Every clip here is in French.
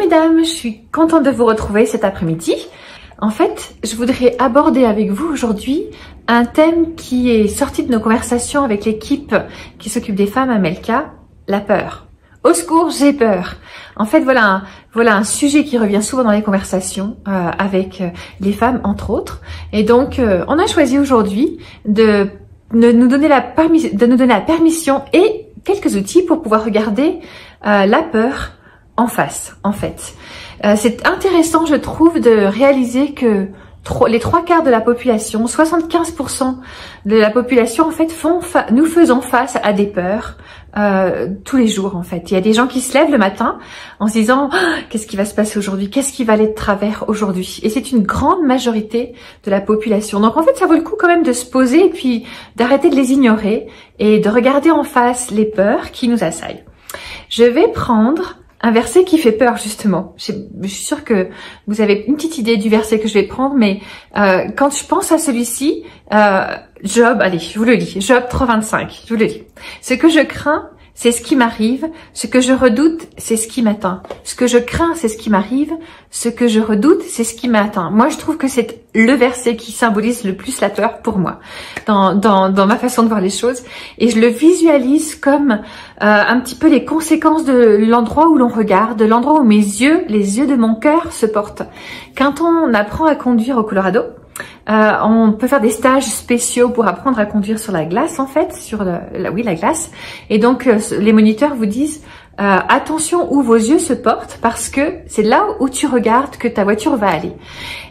mesdames, je suis contente de vous retrouver cet après-midi. En fait, je voudrais aborder avec vous aujourd'hui un thème qui est sorti de nos conversations avec l'équipe qui s'occupe des femmes à Melka, la peur. Au secours, j'ai peur. En fait, voilà un sujet qui revient souvent dans les conversations avec les femmes, entre autres. Et donc, on a choisi aujourd'hui de nous donner la permission et quelques outils pour pouvoir regarder la peur en face, en fait. C'est intéressant, je trouve, de réaliser que les 3/4 de la population, 75% de la population, en fait, nous faisons face à des peurs tous les jours, en fait. Il y a des gens qui se lèvent le matin en se disant qu'est-ce qui va se passer aujourd'hui, qu'est-ce qui va aller de travers aujourd'hui. Et c'est une grande majorité de la population. Donc, en fait, ça vaut le coup quand même de se poser et puis d'arrêter de les ignorer et de regarder en face les peurs qui nous assaillent. Je vais prendre un verset qui fait peur, justement. Je suis sûre que vous avez une petite idée du verset que je vais prendre, mais quand je pense à celui-ci, Job, allez, je vous le lis, Job 3,25, je vous le lis. Ce que je crains, c'est ce qui m'arrive. Ce que je redoute, c'est ce qui m'atteint. Ce que je crains, c'est ce qui m'arrive. Ce que je redoute, c'est ce qui m'atteint. Moi, je trouve que c'est le verset qui symbolise le plus la peur pour moi, dans ma façon de voir les choses. Et je le visualise comme un petit peu les conséquences de l'endroit où l'on regarde, de l'endroit où les yeux de mon cœur se portent. Quand on apprend à conduire au Colorado, on peut faire des stages spéciaux pour apprendre à conduire sur la glace, en fait, la glace. Et donc, les moniteurs vous disent attention où vos yeux se portent, parce que c'est là où tu regardes que ta voiture va aller.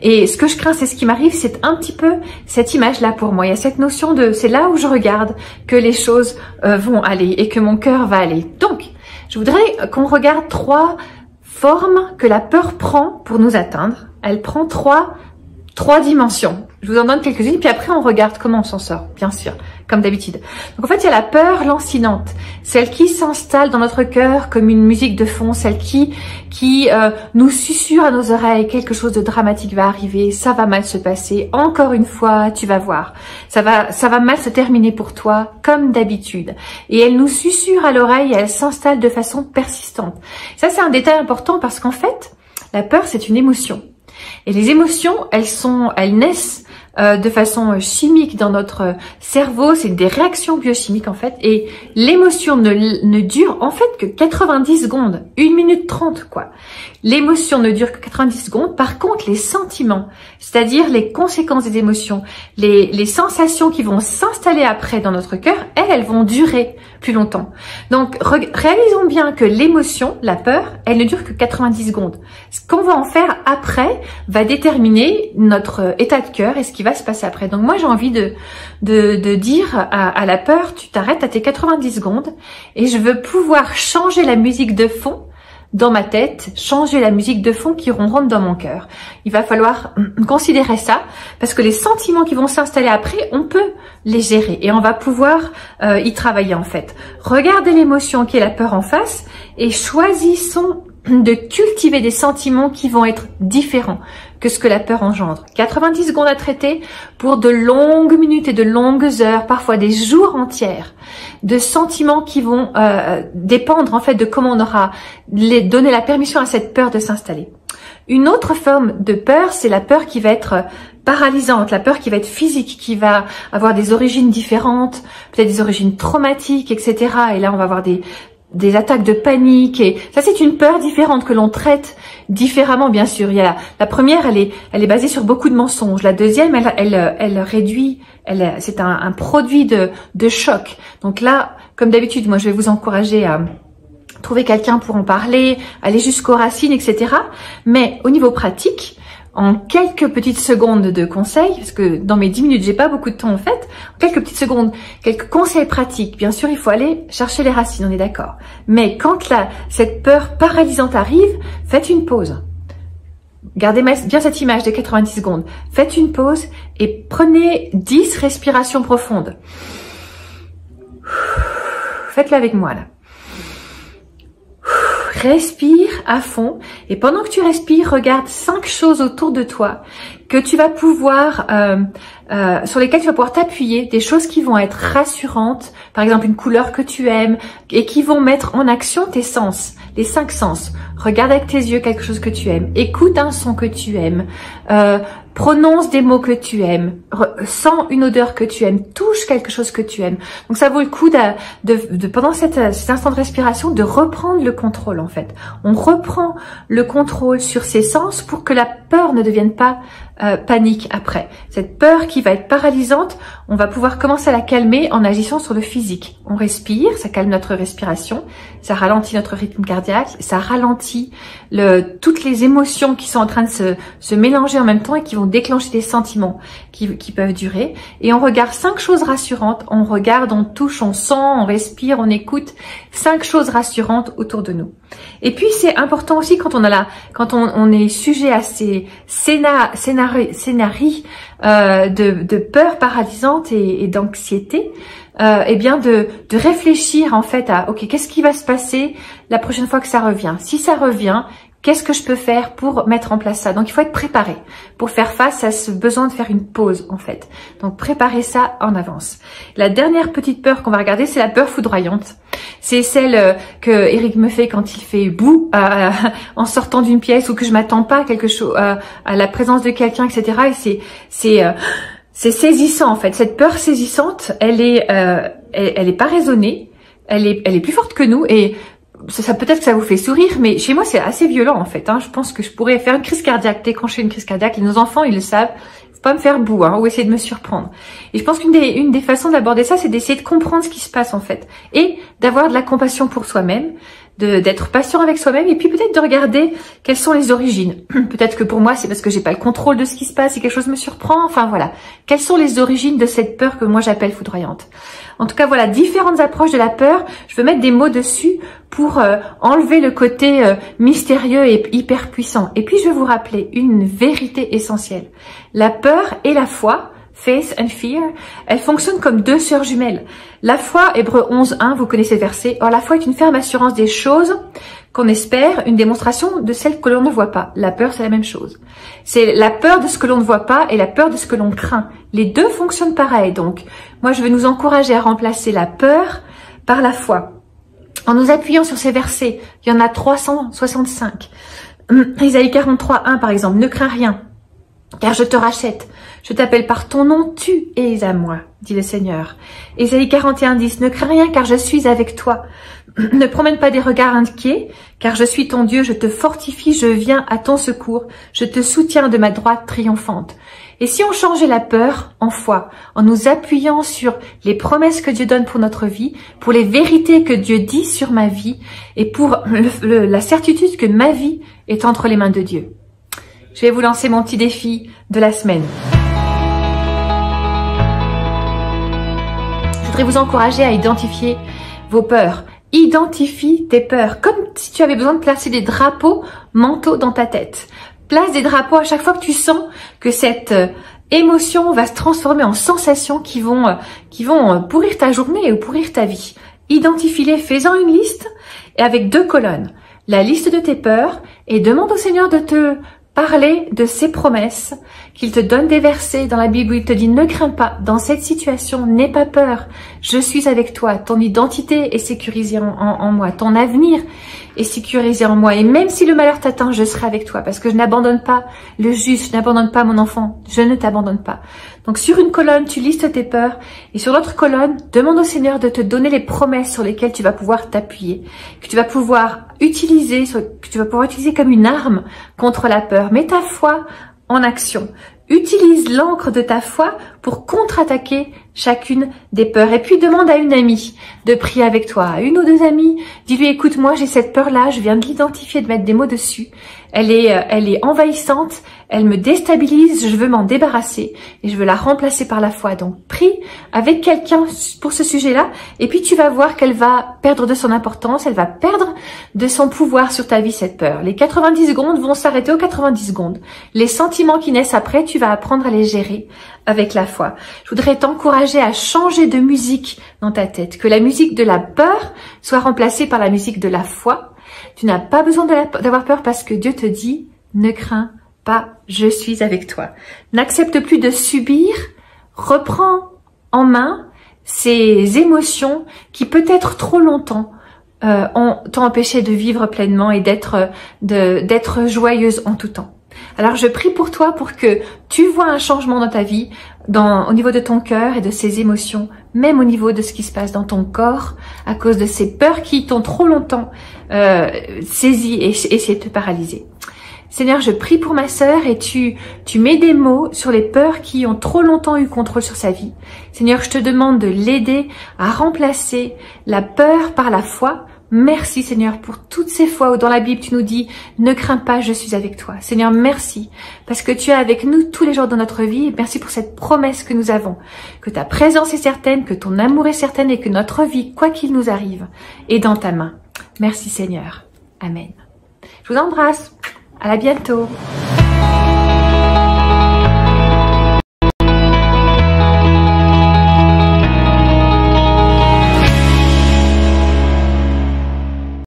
Et ce que je crains, c'est ce qui m'arrive, c'est un petit peu cette image-là pour moi. Il y a cette notion de c'est là où je regarde que les choses vont aller et que mon cœur va aller. Donc, je voudrais qu'on regarde 3 formes que la peur prend pour nous atteindre. Elle prend 3 dimensions. Je vous en donne quelques-unes, puis après on regarde comment on s'en sort, bien sûr, comme d'habitude. Donc en fait, il y a la peur lancinante, celle qui s'installe dans notre cœur comme une musique de fond, celle qui nous susurre à nos oreilles quelque chose de dramatique va arriver, ça va mal se passer, encore une fois, tu vas voir, ça va mal se terminer pour toi, comme d'habitude. Et elle nous susurre à l'oreille, et elle s'installe de façon persistante. Ça, c'est un détail important parce qu'en fait, la peur, c'est une émotion. Et les émotions, elles naissent de façon chimique dans notre cerveau, c'est des réactions biochimiques en fait, et l'émotion ne dure en fait que 90 secondes, 1 minute 30 quoi. L'émotion ne dure que 90 secondes, par contre les sentiments, c'est-à-dire les conséquences des émotions, les sensations qui vont s'installer après dans notre cœur, elles vont durer plus longtemps. Donc réalisons bien que l'émotion, la peur, elle ne dure que 90 secondes. Ce qu'on va en faire après va déterminer notre état de cœur et ce qui va se passer après. Donc moi j'ai envie de dire à la peur, tu t'arrêtes à tes 90 secondes et je veux pouvoir changer la musique de fond dans ma tête, changer la musique de fond qui ronronne dans mon cœur. Il va falloir considérer ça parce que les sentiments qui vont s'installer après, on peut les gérer et on va pouvoir y travailler en fait. Regardez l'émotion qui est la peur en face et choisissons de cultiver des sentiments qui vont être différents que ce que la peur engendre. 90 secondes à traiter pour de longues minutes et de longues heures, parfois des jours entiers, de sentiments qui vont dépendre en fait de comment on aura donné la permission à cette peur de s'installer. Une autre forme de peur, c'est la peur qui va être paralysante, la peur qui va être physique, qui va avoir des origines différentes, peut-être des origines traumatiques, etc. Et là, on va avoir des attaques de panique, et ça c'est une peur différente que l'on traite différemment bien sûr. Il y a la première, elle est basée sur beaucoup de mensonges. La deuxième, elle réduit, c'est un produit de choc. Donc là, comme d'habitude, moi je vais vous encourager à trouver quelqu'un pour en parler, aller jusqu'aux racines, etc. Mais au niveau pratique, en quelques petites secondes de conseils, parce que dans mes 10 minutes, j'ai pas beaucoup de temps en fait, en quelques petites secondes, quelques conseils pratiques. Bien sûr, il faut aller chercher les racines, on est d'accord. Mais quand cette peur paralysante arrive, faites une pause. Gardez bien cette image de 90 secondes. Faites une pause et prenez 10 respirations profondes. Faites-le avec moi là. Respire à fond et pendant que tu respires, regarde 5 choses autour de toi que tu vas pouvoir, sur lesquelles tu vas pouvoir t'appuyer, des choses qui vont être rassurantes, par exemple une couleur que tu aimes et qui vont mettre en action tes sens. les 5 sens. Regarde avec tes yeux quelque chose que tu aimes. Écoute un son que tu aimes. Prononce des mots que tu aimes. Sens une odeur que tu aimes. Touche quelque chose que tu aimes. Donc ça vaut le coup pendant cet instant de respiration de reprendre le contrôle en fait. On reprend le contrôle sur ses sens pour que la peur ne devienne pas panique après. Cette peur qui va être paralysante, on va pouvoir commencer à la calmer en agissant sur le physique. On respire, ça calme notre respiration, ça ralentit notre rythme cardiaque, ça ralentit toutes les émotions qui sont en train de se mélanger en même temps et qui vont déclencher des sentiments qui peuvent durer. Et on regarde 5 choses rassurantes, on regarde, on touche, on sent, on respire, on écoute, 5 choses rassurantes autour de nous. Et puis c'est important aussi quand on est sujet à ces scénarii de peur paralysante et d'anxiété, eh bien de réfléchir en fait à ok, qu'est-ce qui va se passer la prochaine fois que ça revient? Si ça revient, qu'est-ce que je peux faire pour mettre en place ça? Donc il faut être préparé pour faire face à ce besoin de faire une pause en fait. Donc préparez ça en avance. La dernière petite peur qu'on va regarder, c'est la peur foudroyante. C'est celle que Eric me fait quand il fait boue en sortant d'une pièce ou que je m'attends pas à quelque chose, à la présence de quelqu'un, etc. Et c'est saisissant en fait. Cette peur saisissante, elle est pas raisonnée, elle est plus forte que nous et ça peut-être que ça vous fait sourire, mais chez moi c'est assez violent en fait. Je pense que je pourrais faire une crise cardiaque, déclencher une crise cardiaque. Et nos enfants ils le savent. Faut pas me faire boue ou essayer de me surprendre. Et je pense qu'une des façons d'aborder ça, c'est d'essayer de comprendre ce qui se passe en fait et d'avoir de la compassion pour soi-même, d'être patient avec soi-même et puis peut-être de regarder quelles sont les origines. Peut-être que pour moi c'est parce que j'ai pas le contrôle de ce qui se passe et quelque chose me surprend. Enfin voilà, quelles sont les origines de cette peur que moi j'appelle foudroyante. En tout cas voilà, différentes approches de la peur. Je veux mettre des mots dessus pour enlever le côté mystérieux et hyper puissant. Et puis je vais vous rappeler une vérité essentielle. La peur et la foi, faith and fear, elles fonctionnent comme 2 sœurs jumelles. La foi, Hébreux 11:1, vous connaissez le verset. Or la foi est une ferme assurance des choses qu'on espère, une démonstration de celles que l'on ne voit pas. La peur, c'est la même chose. C'est la peur de ce que l'on ne voit pas et la peur de ce que l'on craint. Les deux fonctionnent pareil. Donc, moi, je vais nous encourager à remplacer la peur par la foi. En nous appuyant sur ces versets, il y en a 365. Isaïe 43:1 par exemple, ne crains rien, car je te rachète. Je t'appelle par ton nom, tu es à moi, dit le Seigneur. Isaïe 41:10, ne crains rien, car je suis avec toi. Ne promène pas des regards inquiets, car je suis ton Dieu, je te fortifie, je viens à ton secours, je te soutiens de ma droite triomphante. Et si on changeait la peur en foi, en nous appuyant sur les promesses que Dieu donne pour notre vie, pour les vérités que Dieu dit sur ma vie, et pour la certitude que ma vie est entre les mains de Dieu. Je vais vous lancer mon petit défi de la semaine. Je voudrais vous encourager à identifier vos peurs. Identifie tes peurs, comme si tu avais besoin de placer des drapeaux mentaux dans ta tête. Place des drapeaux à chaque fois que tu sens que cette émotion va se transformer en sensations qui vont pourrir ta journée ou pourrir ta vie. Identifie-les, fais-en une liste et avec 2 colonnes. La liste de tes peurs et demande au Seigneur de te parler de ses promesses, qu'il te donne des versets dans la Bible où il te dit ne crains pas, dans cette situation, n'aie pas peur, je suis avec toi, ton identité est sécurisée en moi, ton avenir est sécurisé en moi et même si le malheur t'atteint, je serai avec toi parce que je n'abandonne pas le juste, je n'abandonne pas mon enfant, je ne t'abandonne pas. Donc sur une colonne, tu listes tes peurs et sur l'autre colonne, demande au Seigneur de te donner les promesses sur lesquelles tu vas pouvoir t'appuyer, que tu vas pouvoir utiliser comme une arme contre la peur. Mets ta foi en action. Utilise l'encre de ta foi pour contre-attaquer chacune des peurs. Et puis demande à une amie de prier avec toi. À 1 ou 2 amies, dis-lui écoute, moi j'ai cette peur-là, je viens de l'identifier, de mettre des mots dessus. Elle est envahissante, elle me déstabilise, je veux m'en débarrasser et je veux la remplacer par la foi. Donc prie avec quelqu'un pour ce sujet-là et puis tu vas voir qu'elle va perdre de son importance, elle va perdre de son pouvoir sur ta vie cette peur. Les 90 secondes vont s'arrêter aux 90 secondes. Les sentiments qui naissent après, tu vas apprendre à les gérer avec la foi. Je voudrais t'encourager à changer de musique dans ta tête, que la musique de la peur soit remplacée par la musique de la foi. Tu n'as pas besoin d'avoir peur parce que Dieu te dit ne crains pas, je suis avec toi. N'accepte plus de subir, reprends en main ces émotions qui peut-être trop longtemps t'ont empêché de vivre pleinement et d'être joyeuse en tout temps. Alors je prie pour toi pour que tu vois un changement dans ta vie, au niveau de ton cœur et de ses émotions, même au niveau de ce qui se passe dans ton corps, à cause de ces peurs qui t'ont trop longtemps saisi et essayé de te paralyser. Seigneur, je prie pour ma sœur et tu mets des mots sur les peurs qui ont trop longtemps eu contrôle sur sa vie. Seigneur, je te demande de l'aider à remplacer la peur par la foi. Merci Seigneur pour toutes ces fois où dans la Bible tu nous dis « Ne crains pas, je suis avec toi ». Seigneur, merci parce que tu es avec nous tous les jours de notre vie et merci pour cette promesse que nous avons. Que ta présence est certaine, que ton amour est certain et que notre vie, quoi qu'il nous arrive, est dans ta main. Merci Seigneur. Amen. Je vous embrasse. À bientôt.